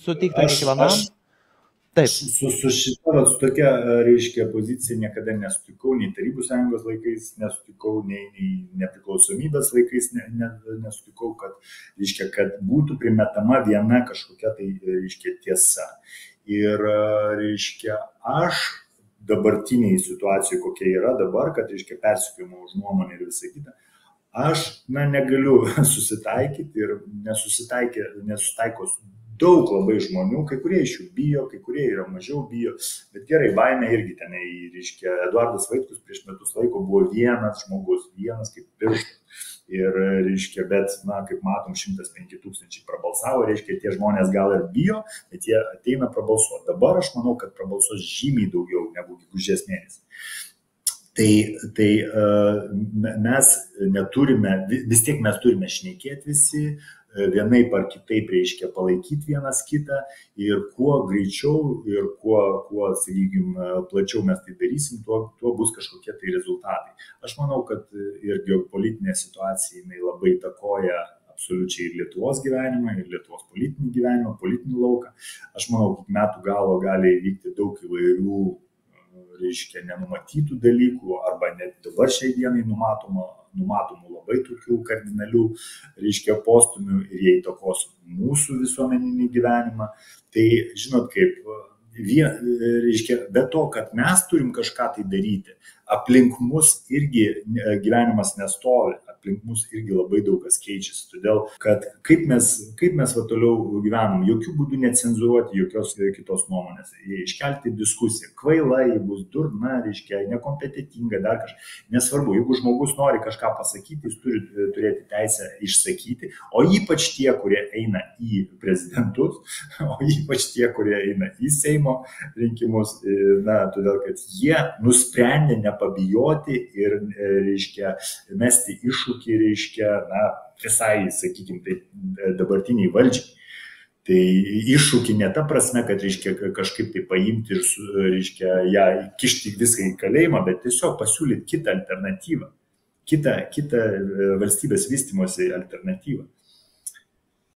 suteikta Aš kiekvienam. Taip. su šita, su tokia, reiškia, pozicija niekada nesutikau, nei Tarybų sąjungos laikais nesutikau, nei nepriklausomybės laikais nesutikau, kad, reiškia, kad būtų primetama viena kažkokia tai, reiškia, tiesa. Ir, reiškia, aš dabartiniai situacijai, kokia yra dabar, kad, reiškia, persekiojama už nuomonę ir visą kitą, aš, negaliu susitaikyti ir nesusitaiko daug labai žmonių, kai kurie iš jų bijo, kai kurie yra mažiau bijo, bet gerai, baimė irgi tenai, reiškia, Eduardas Vaitkus prieš metus laiko buvo vienas žmogus, vienas kaip pirštas. Ir, reiškia, bet, kaip matom, 105 000 prabalsavo, reiškia, tie žmonės gal ir bijo, bet jie ateina prabalsuoti. Dabar aš manau, kad prabalsuos žymiai daugiau negu gegužės mėnesį. Tai mes neturime, vis tiek mes turime šnekėti visi, vienaip ar kitaip, reiškia, palaikyti vienas kitą ir kuo greičiau ir kuo sakykime, plačiau mes tai darysim, tuo bus kažkokie tai rezultatai. Aš manau, kad ir geopolitinė situacija jinai labai įtakoja absoliučiai ir Lietuvos gyvenimą, ir Lietuvos politinį gyvenimą, politinį lauką. Aš manau, kad metų galo gali įvykti daug įvairių, reiškia, nenumatytų dalykų, arba net dabar šiai dienai numatomų labai tokių kardinalių, reiškia, postumių ir jie įtakos mūsų visuomeninį gyvenimą. Tai, žinot, kaip, reiškia, be to, kad mes turim kažką tai daryti, aplink mus irgi gyvenimas nestovi, aplink mus irgi labai daug kas keičiasi. Todėl, kad kaip mes va toliau gyvenam, jokių būdų necenzūruoti jokios kitos nuomonės, iškelti diskusiją, kvaila, jei bus durna, reiškia, nekompetitinga, dar kažką. Nesvarbu, jeigu žmogus nori kažką pasakyti, jis turi turėti teisę išsakyti, o ypač tie, kurie eina į prezidentus, o ypač tie, kurie eina į Seimo rinkimus, todėl, kad jie nusprendė nepabijoti ir, reiškia, mesti iššūkį, reiškia, visai, sakykime, tai dabartiniai valdžiai. Tai iššūkį ne ta prasme, kad, reiškia, kažkaip tai paimti ir, reiškia, ją kišti viską į kalėjimą, bet tiesiog pasiūlyti kitą alternatyvą, kitą valstybės vystymosi alternatyvą.